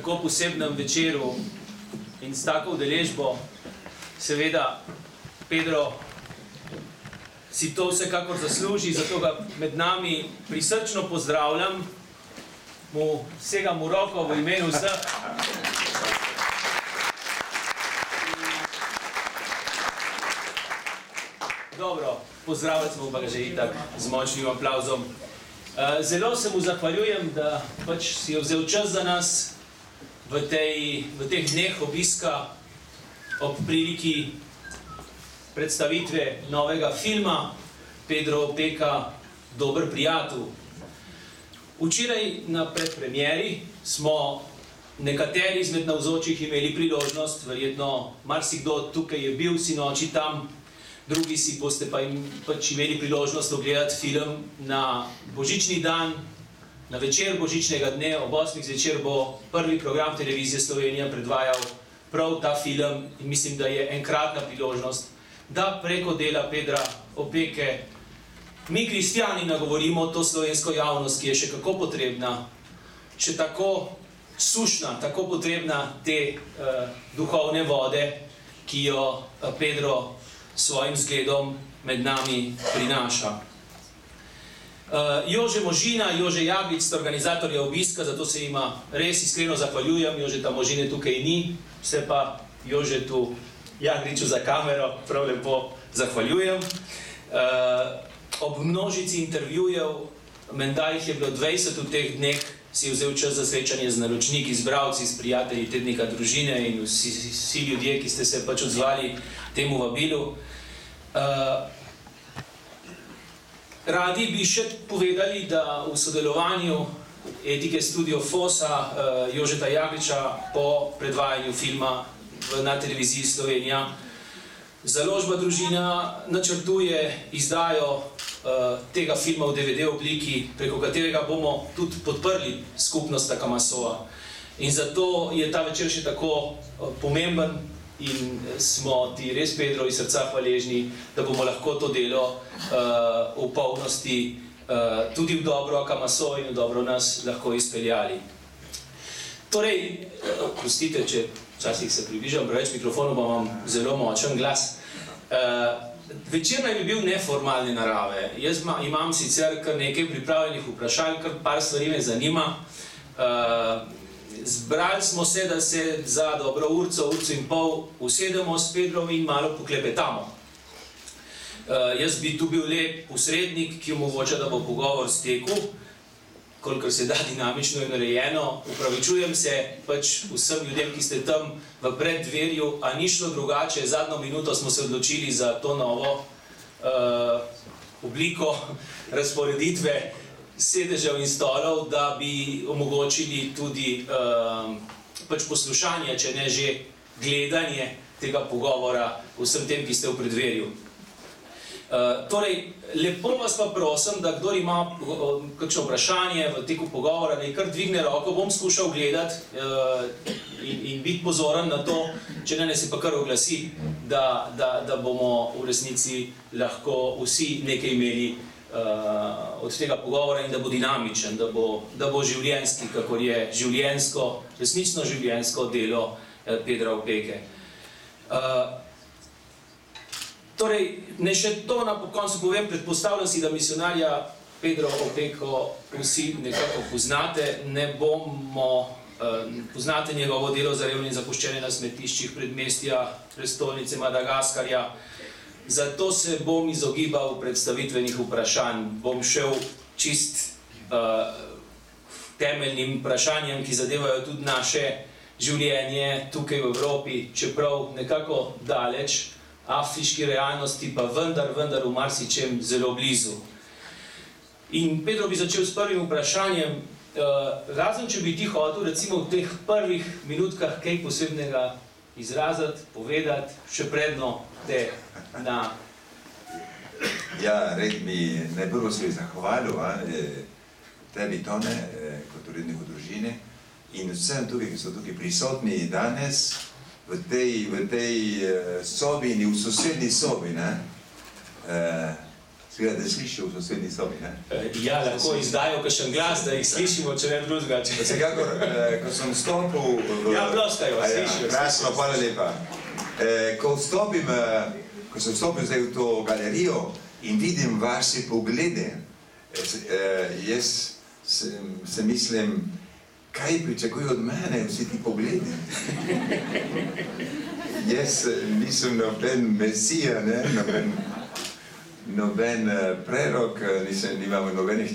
tako posebnem večeru in s tako udeležbo, seveda, Pedro si to vsekakor zasluži, zato ga med nami prisrčno pozdravljam, mu segam v roko v imenu vseh. Dobro, pozdravljali smo pa ga že itak z močnim aplavzom. Zelo se mu zahvaljujem, da pač si je vzel čas za nas v teh dneh obiska ob priliki predstavitve novega filma Pedro Opeka Dober prijatelj. Včeraj na predpremieri smo nekateri izmed navzočih imeli priložnost, verjetno marsikdo tukaj je bil sinoči tam, drugi si boste pač imeli priložnost ogledati film na božični dan, na večer božičnega dne, ob 8. zvečer bo prvi program Televizije Slovenija predvajal prav ta film in mislim, da je enkratna priložnost, da preko dela Pedra Opeke mi kristjani nagovorimo to slovensko javnost, ki je še kako potrebna, še tako sušna, tako potrebna te duhovne vode, ki jo Pedro svojim zgledom med nami prinaša. Jože Možina, Jože Jaglič sta organizatorja obiska, zato se jima res iskreno zahvaljujem. Jožeta Možine tukaj ni, se pa Jožetu Jagliču za kamero prav lepo zahvaljujem. Ob množici intervjujev, menda jih je bilo 20 v teh dneh, si je vzel čas za srečanje z naročniki, z bralci, s prijatelji tednika Družine in vsi ljudje, ki ste se pač odzvali temu vabilu. Radi bi še povedali, da v sodelovanju Etike Studio Fosa Jožeta Jagliča po predvajanju filma na Televiziji Slovenija Založba Družina načrtuje izdajo tega filma v DVD obliki, preko katerega bomo tudi podprli skupnost Takamasoa. In zato je ta večer še tako pomemben in smo ti res, Pedro, iz srca hvaležni, da bomo lahko to delo v polnosti tudi v dobro Takamasoa in v dobro nas lahko izpeljali. Torej, prostite, če včasih se približam preveč mikrofonu, pa imam zelo močen glas. Večer naj bi bil neformalne narave. Jaz imam sicer kar nekaj pripravljenih vprašanj, kar par stvari me zanima. Zbrali smo se, da se za dobro urco in pol usedemo s Pedrom in malo poklepetamo. Jaz bi tu bil le posrednik, ki omogoča, da bo pogovor stekel, kolikor se da dinamično in narejeno. Upravičujem se pač vsem ljudem, ki ste tam v preddverju, a ni šlo drugače. Zadnjo minuto smo se odločili za to novo obliko razporeditve sedežev in stolov, da bi omogočili tudi pač poslušanje, če ne že gledanje tega pogovora vsem tem, ki ste v preddverju. Torej, lepo vas pa prosim, da kdor ima kakšno vprašanje v teku pogovora, da kar dvigne roko, bom skušal gledati in biti pozoren na to, če ne se pa kar oglasi, da bomo v resnici lahko vsi nekaj imeli od tega pogovora in da bo dinamičen, da bo življenjski, kakor je življenjsko, resnično življenjsko delo Pedra Opeke. Torej, ne še to na koncu povem, predpostavljam si, da misionarja Pedro Opeko vsi nekako poznate, poznate njegovo delo za revne in zapuščene na smetiščih predmestja prestolnice Madagaskarja. Zato se bom izogibal predstavitvenih vprašanj. Bom šel čist temeljnim vprašanjem, ki zadevajo tudi naše življenje tukaj v Evropi, čeprav nekako daleč, afriški realnosti pa vendar v marsičem zelo blizu. In Pedro bi začel s prvim vprašanjem, razen če bi ti hotel recimo v teh prvih minutkah kaj posebnega izraziti, povedati, še predno te na... Ja, red bi najprvo se zahvalil tebi, Tone, kot uredniku Družine in vsem tukaj, ki so tukaj prisotni danes, v tej sobi in v sosednji sobi, Seveda, da slišijo v sosednji sobi, ne? Ja, lahko izdajo kakšen glas, da jih slišimo, če ne drugega. Vsekakor, ko sem vstopil v... Ja, ploskajo, slišijo. Krasno, hvala lepa. Ko sem vstopil zdaj v to galerijo in vidim vaše poglede, jaz se mislim, kaj pričakujejo od mene vsi ti pogledi? Jaz nisem noben mesija, noben prerok, nimam nobenih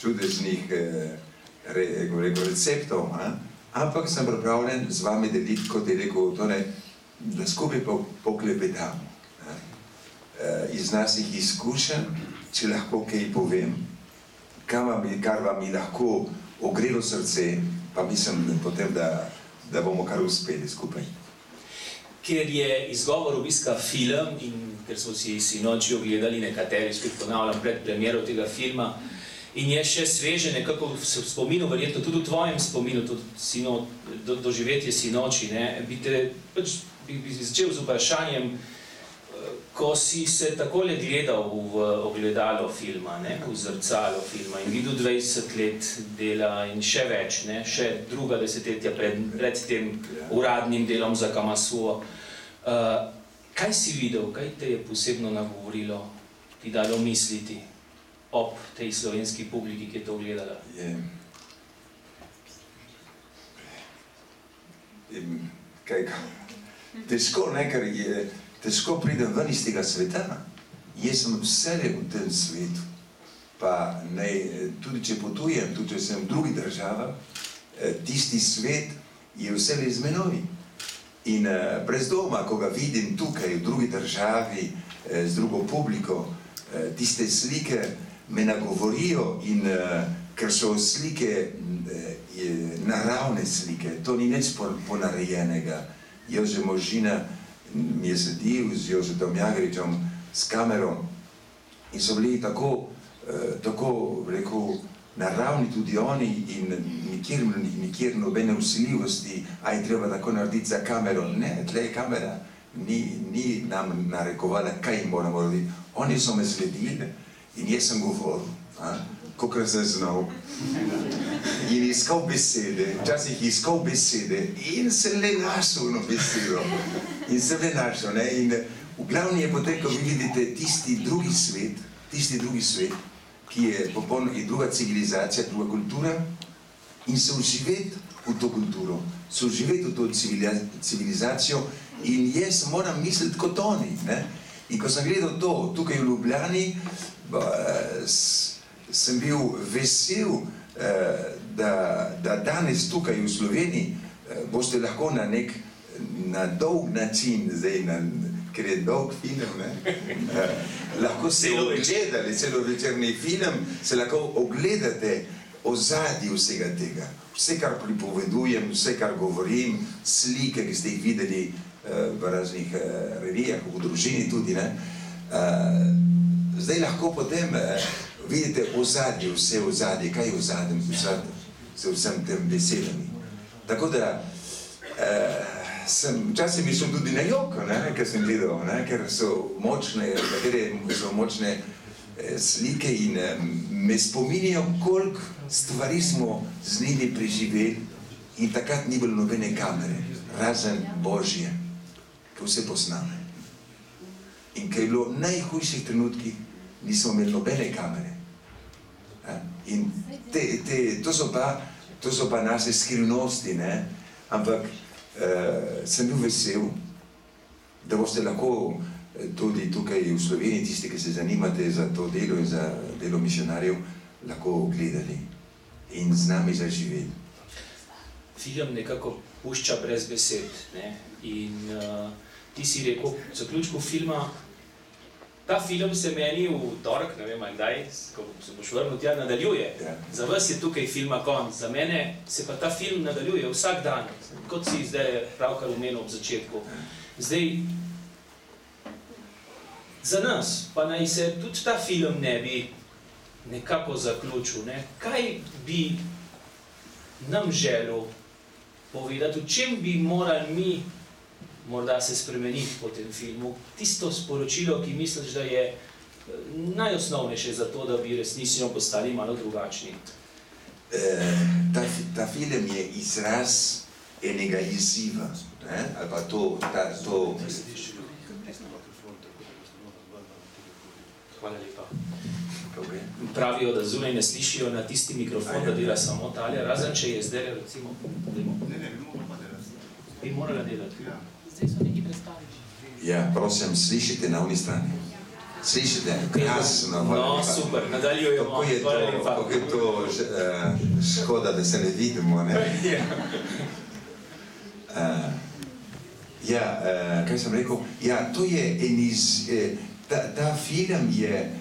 čudežnih receptov, ampak sem pripravljen z vami deliti, kot je rekel Tone, da skupaj poklepetamo. Iz naših izkušenj, če lahko kaj povem, kar vam je lahko ogrelo srce, pa mislim potem, da bomo kar uspeli skupaj. Ker je izgovor obiska film in ker smo si sinoči ogledali nekateri, spet ponavljam, pred premiero tega filma, in je še sveže nekako v spominu, verjetno tudi v tvojem spominu, tudi doživetje sinoči, bi začel z vprašanjem, ko si se takole gledal v ogledalo filma, v zrcalo filma in videl 20 let dela in še več, še druga desetletja pred tem uradnim delom za Kamasuo. Kaj si videl, kaj te je posebno nagovorilo, ti dalo misliti ob tej slovenski publiki, ki je to gledala? Težko, ker je težko pridem ven iz tega sveta. Jaz sem vselej v tem svetu. Pa tudi če potujem, tudi če sem v drugih državah, tisti svet je vselej z menoj. In brez doma, ko ga vidim tukaj v drugi državi, z drugo publiko, tiste slike me nagovorijo in ker so slike naravne slike, to ni nič ponarejenega. Jože Možina mi je sedil z Jožetom Jagričem, s kamero in so bili tako, rekel, naravni tudi oni in nikjer nobene vsiljivosti, a je treba tako narediti za kamero. Ne, tle je kamera, ni nam narekovala, kaj moramo narediti. Oni so me sledili in jaz sem govoril, kakor sem znal. In iskal besede, včasih iskal besede in se le našel na besedo. In se le našel, in v glavni je potem, ko vi vidite tisti drugi svet, ki je popolno druga civilizacija, druga kultura, in se vživeti v to kulturo, se vživeti v to civilizacijo in jaz moram misliti kot oni. In ko sem gledal to tukaj v Ljubljani, sem bil vesel, da danes tukaj v Sloveniji boste lahko na dolg način, ker je dolg film, lahko se ogledali, celovečerni film, se lahko ogledate ozadje vsega tega. Vse, kar pripovedujem, vse, kar govorim, slike, ki ste jih videli v raznih revijah, v družini tudi, zdaj lahko potem vidite ozadje, vse ozadje, kaj je ozadje z vsem tem besedami. Tako da včasih mi so tudi na joko, ker sem gledal, ker so močne slike in me spominjajo, koliko stvari smo z njimi preživeli in takrat ni bilo nobene kamere, razen Božje, ki vse posname. In ker je bilo v najhujših trenutkih, nismo imeli nobene kamere. In to so pa naše skrivnosti, ampak sem bil vesel, da boste lahko tudi tukaj v Sloveniji, tisti, ki se zanimate za to delo in za delo misionarjev, lahko gledali in z nami zaživeli. Film nekako pušča brez besed, in ti si rekel v zaključku filma, ta film se meni v torek, ne vem kdaj, ko se boš vrnil tja, nadaljuje. Za vas je tukaj filma konc, za mene se pa ta film nadaljuje vsak dan, kot si zdaj pravkar omenil ob začetku. Zdaj, za nas, pa naj se tudi ta film ne bi nekako zaključil, kaj bi nam želel povedati, v čem bi morali mi morda se spremeniti po tem filmu, tisto sporočilo, ki misliš, da je najosnovnejše za to, da bi resnično postali malo drugačni? Ta film je izraz enega izziva, ali pa to... Hvala lepa. Pravijo, da zunaj ne slišijo na tisti mikrofon, da dela samo talja, razen če je zdaj, recimo, bi morala delati. Zdaj so neki predstavili. Ja, prosim, slišite na oni strani. Slišite? Jasno. No, super, nadaljujemo. Kako je to škoda, da se ne vidimo, ne? Ja, kaj sem rekel? Ja, to je ta film je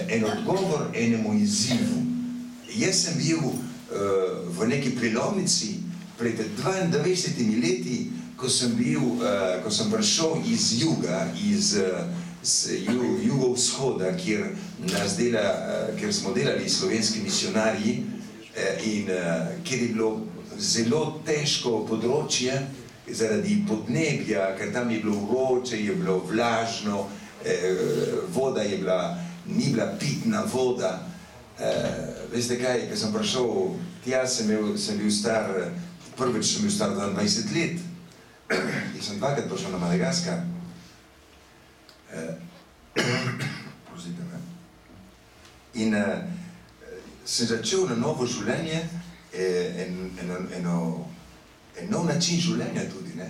en odgovor enemu izzivu. Jaz sem bil v neki prelomnici pred 92 leti, ko sem prišel iz juga, iz jugovzhoda, kjer smo delali slovenski misionarji in kjer je bilo zelo težko področje zaradi podnebja, ker tam je bilo vroče, je bilo vlažno, voda ni bila pitna voda. Veste kaj, ko sem prišel tja, sem bil star, prvič sem bil star 22 let. Jaz sem dvakrat prišel na Madagaskar. Prosite me. In sem začel na novo življenje, en nov način življenja tudi, ne?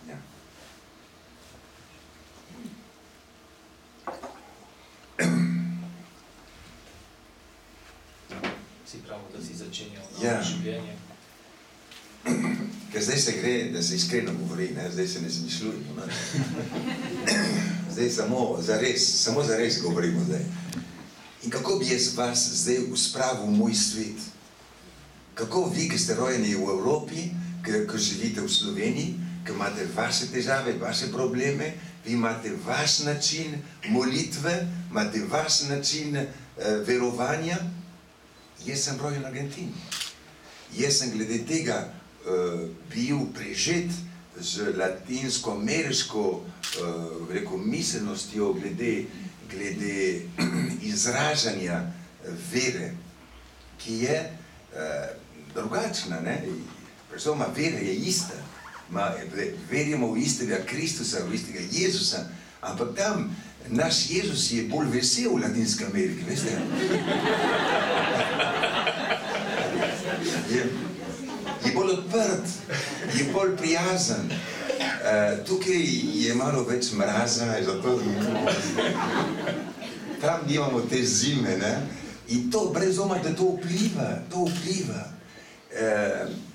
Ja. Si pravo, da si začenjal novo življenje. Ker zdaj se gre, da se iskreno govori, ne? Zdaj se ne zmišljujemo, ne? Zdaj samo zares govorimo zdaj. In kako bi jaz vas zdaj uspravil v moj svet? Kako vi, ki ste rojeni v Evropi, ki živite v Sloveniji, ki imate vaše težave, vaše probleme, vi imate vaš način molitve, imate vaš način verovanja. Jaz sem rojen v Argentini. Jaz sem glede tega bil prežet z latinsko-ameriško miselnostjo glede izražanja vere, ki je drugačna, ne? Predvsem vera je ista. Verjamo v istega Kristusa, v istega Jezusa, ampak tam naš Jezus je bolj vesel v Latinski Ameriki, veste? Je bolj odprt, je bolj prijazen. Tukaj je malo več mraza, zato tam nimamo te zime, ne? In to brez doma, da to vpliva.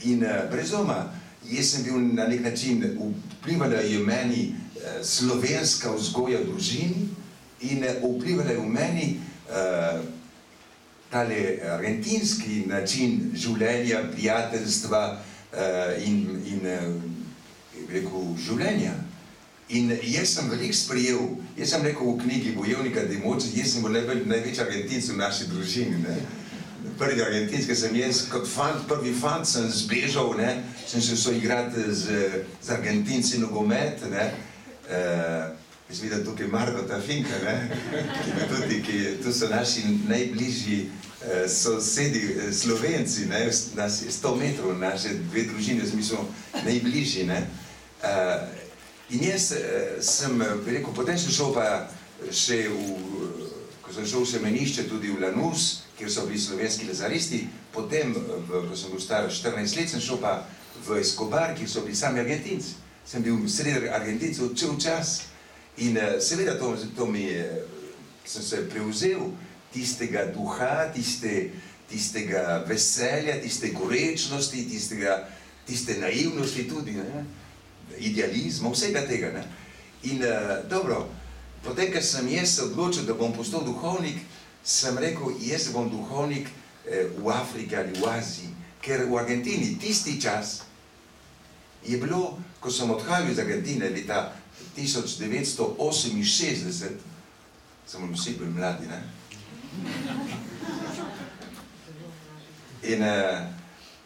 In brez doma, jaz sem bil na nek način, vplivala je v meni slovenska vzgoja v družini in vplivala je v meni tale argentinski način življenja, prijateljstva in življenja. In jaz sem veliko sprejel, jaz sem rekel v knjigi Bojevnika Demoče, jaz sem bil največji Argentinc v naši družini, ne. Prvi Argentinc, ki sem jaz kot fant, prvi fant sem zbežal, ne, sem se šel igrati z Argentinci nogomet, ne. Jaz vidim tukaj Margota Finka, ne, tu so naši najbližji sosedi Slovenci, ne, 100 metrov, naše dve družine, mi smo najbližji, ne. In jaz sem rekel, potem sem šel pa še ko sem šel v semenišče tudi v Lanús, kjer so bili slovenski lazaristi, potem, ko sem bil star 14 let, sem šel pa v Escobar, kjer so bili sami Argentinci. Sem bil sredi Argentincev cel čas in seveda sem se prevzel tistega duha, tistega veselja, tiste gorečnosti, tiste naivnosti tudi, ne? Idealizma, vsega tega, ne? In dobro, potem, ker sem jaz se odločil, da bom postal duhovnik, sem rekel, jaz bom duhovnik v Afriki ali v Aziji, ker v Argentini tisti čas je bilo, ko sem odhajal iz Argentine leta 1968, smo vsi bili mladi, ne? In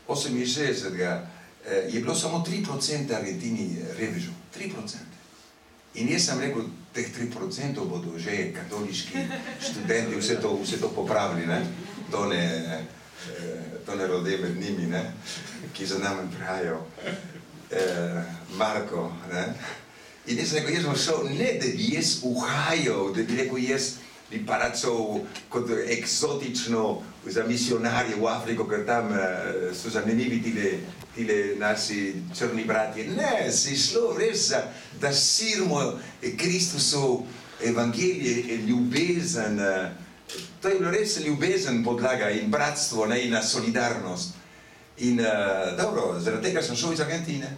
68. je bilo samo 3% Argentini revežev. 3%. In jaz sem rekel, teh 3% bodo že katoliški študenti vse to popravili, ne? To ne rode med njimi, ne? Ki za nami prihajajo. Marko, ne? In jaz sem rekel, jaz bom šel, ne da bi jaz uhajal, da bi rekel, jaz bi paracal kot eksotično za misionarje v Afriko, ker tam so zanimivi tile naši črni bratje. Ne, se je šlo res, da širimo Kristusov evangelije, ljubezen. To je bilo res ljubezen podlaga in bratstvo, ne, in solidarnost. In dobro, zaradi tega sem šel iz Argentine.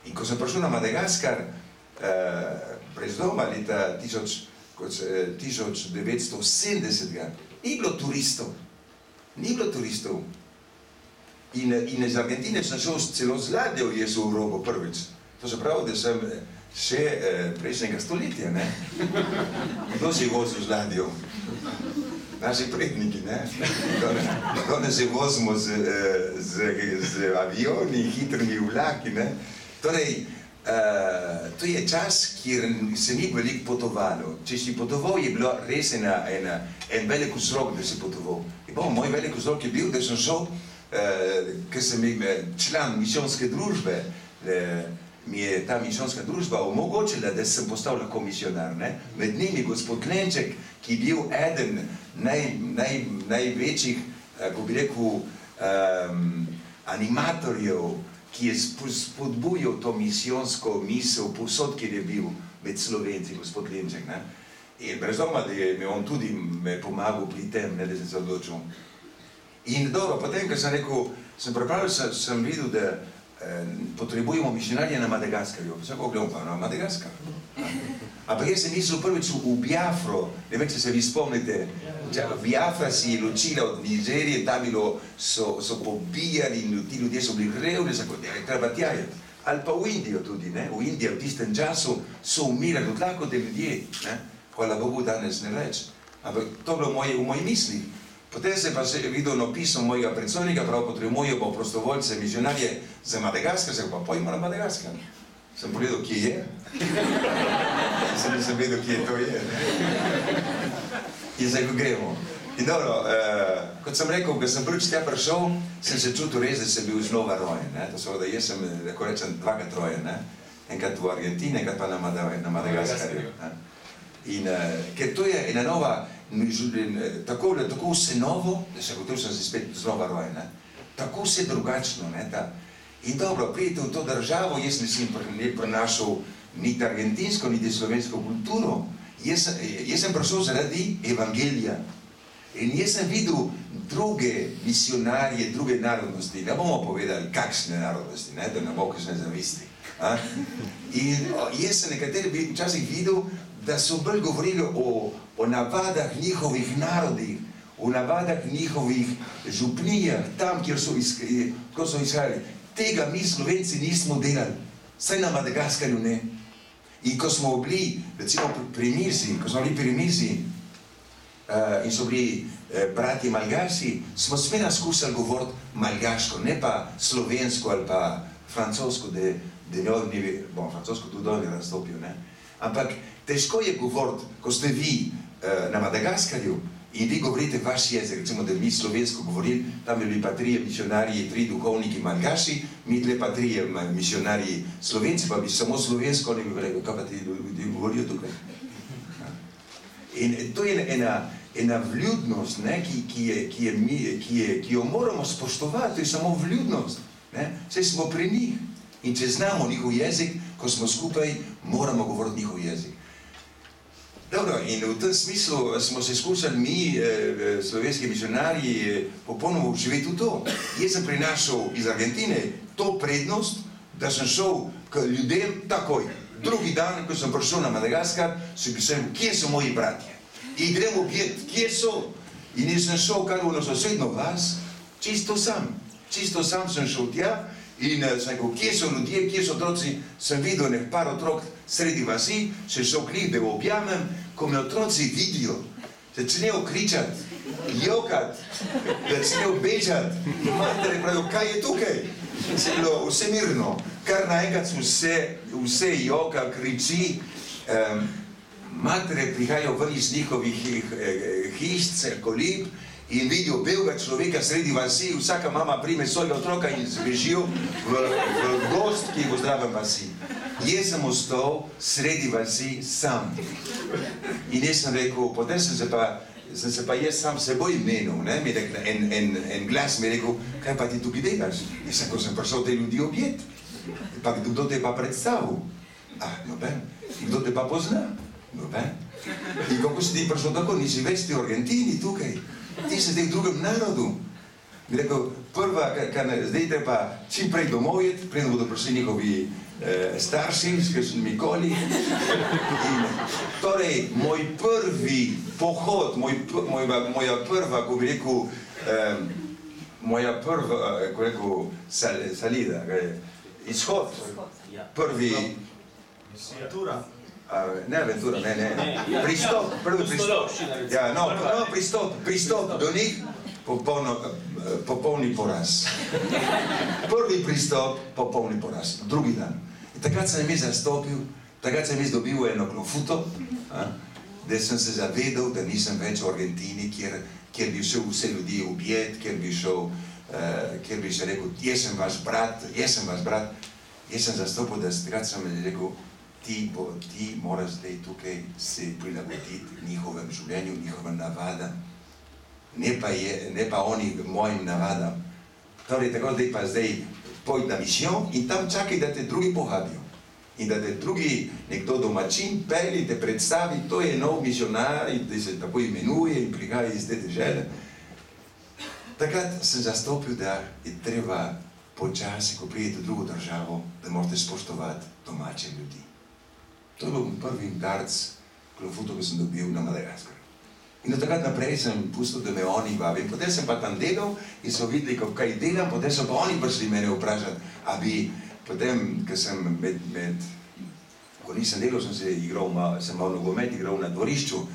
In ko sem prišel na Madagaskar, brez doma leta 1970, ni bilo turistov. In iz Argentine sem šel celo z ladjo jaz v Evropo prvič. To se pravi, da sem še prejšnjega stoletja, ne? Kdo se je vozil z ladjo? Naši predniki, ne? Kdo se vozimo z avioni, hitrimi vlaki, ne? Torej, to je čas, kjer se ni veliko potovalo. Če si potoval, je bilo res en velik vzrok, da si potoval. Moj velik vzrok je bil, da sem šel, ker sem član misijonske družbe, mi je ta misijonska družba omogočila, da sem postal lahko misionar. Med njimi gospod Klenček, ki je bil eden največjih, kako bi rekel, animatorjev, ki je spodbujal to misijonsko misel povsod, kjer je bil med Slovenci, gospod Klenček. In brez doma, da je on tudi me pomagal pri tem, da sem se odločil. In dobro, potem, ko sem rekel, sem pripravil, sem videl, da potrebujemo misionarje na Madagaskarju. Vsako gledam pa na Madagaskar. Ampak jaz sem mislil prvič v Biafro, ne vem, če se vi spomnite, Biafra si je ločila od Nigerije, tam so pobijali in ti ljudje so bili revni, treba tja je. Ali pa v Indijo tudi, ne? V Indiji v tistem času so umirali od lakote ljudje, ne? Hvala Bogu, danes ne več. Ampak to je bilo v moji misli. Potem sem pa videl napisal mojega predstojnika, prav potrebujejo pa prostovoljce, misionarje za Madagaskar, sem pa pojmo na Madagaskar. Sem pogledal, kje je. Nisem vedel, kje to je. In zdaj, ko gremo. In dobro, kot sem rekel, ko sem prvič tja prišel, sem se čutil res, da sem bil znova rojen. To so, da jaz sem, tako rečem, dvakrat rojen. Enkrat v Argentini, enkrat pa na Madagaskarju. In ker to je ena nova, tako vse novo, da se gotovo sem se spet znova rojen. Tako vse drugačno. In dobro, pridete v to državo, jaz nisem prenašal niti argentinsko, niti slovensko kulturo. Jaz sem prišel zaradi evangelija. In jaz sem videl druge misionarje, druge narodnosti. Ne bomo povedali, kakšne narodnosti, da ne bo kakšne zavisti. In jaz sem nekateri včasih videl, da so bolj govorili o navadah njihovih narodih, o navadah njihovih župnijah, tam, kjer so izhajali. Tega mi Slovenci nismo delali, saj na Madagaskarju ne. In ko smo bili, recimo pri Mizi, in so bili bratje Malgaši, smo smela skušali govoriti malgaško, ne pa slovensko ali pa francosko, da ne odnivi, francosko tudi oni razstopijo, ne. Ampak težko je govoriti, ko ste vi na Madagaskarju in vi govorite vaš jezik, recimo, da mi slovensko govorili, tam je bili pa 3 misionarji, 3 duhovniki Malgaši, mi tle pa 3 misionarji Slovenci, pa bi samo slovensko, ne bi rekel, kaj pa ti ljudje govorijo tukaj. In to je ena vljudnost, ki jo moramo spoštovati, to je samo vljudnost. Saj smo pri njih in če znamo njihov jezik, ko smo skupaj, moramo govoriti njihov jezik. Dobro, in v tem smislu smo se skušali mi, slovenski misionarji, popolnoma živeti v to. Jaz sem prinašal iz Argentine to prednost, da sem šel k ljudem takoj. Drugi dan, ko sem prišel na Madagaskar, sem pisal, kje so moji bratje? In gremo gledati, kje so? In jaz sem šel kar v sosedno vas, čisto sam sem šel tja in sem rekel, kje so ljudje, kje so otroci, sem videl par otrok sredi vasi, sem šel k njih, da ga objamem, ko me otroci vidijo, začnejo kričati, jokati, začnejo bežati, matere pravijo, kaj je tukaj? Se je bilo vse mirno, kar naenkrat vse joka, kriči, matere prihajajo ven iz njihovih hišc, kolib in vidijo belega človeka sredi vasi, vsaka mama prime svojega otroka in zbežijo v gost, ki je v zdravem vasi. Jaz sem ostal sredi vasi sam. In jaz sem rekel, potem sem se pa jaz sam seboj menil, ne, mi rekel, en glas mi je rekel, kaj pa ti tukaj delaš? Jaz sem, ko sem prišel te ljudi objet, pa kdo te pa predstavil? Noben. In kdo te pa pozna? Noben. In kako si ti prišel tako, nisi več ti v Argentini tukaj, ti si zdaj v drugem narodu. Mi rekel, prva, zdaj te pa čim prej domov jeti, preden bodo prišli njihovi starši, s kakšnimi koli. Torej, moj prvi pohod, moja prva, ko bi rekel, salida, izhod, prvi... Aventura. Ne aventura, ne. Pristop, prvi pristop. Ja, no, pristop do njih, popolni poraz. Prvi pristop, popolni poraz. Drugi dan. In takrat sem jaz zastopil, takrat sem jaz dobil eno klofuto, da sem se zavedal, da nisem več v Argentini, kjer bi šel vse ljudi ubjet, kjer bi še rekel, jaz sem vaš brat. Jaz sem zastopil, da takrat sem rekel, ti moraš zdaj tukaj se prilagoditi njihovem življenju, njihovem navadam, ne pa oni mojim navadam. Torej, tako zdaj pojdi na misijo in tam čakaj, da te drugi povabijo. In da te drugi, nekdo domačin, pelji, te predstavi, to je nov misionar, da se tako imenuje in prihaja iz te dežele. Takrat sem zastopil, da je treba počasi, ko prijete v drugo državo, da morate spoštovati domače ljudi. To je bil prvi darc klofuto, ki sem dobil na Madagaskaru. In od takrat naprej sem pustil, da me oni vabijo. Potem sem pa tam delal in so videli, kaj delam, potem so pa oni prišli mene vprašati, a bi potem, ko sem ko nisem delal, sem malo nogomet igral na dvorišču,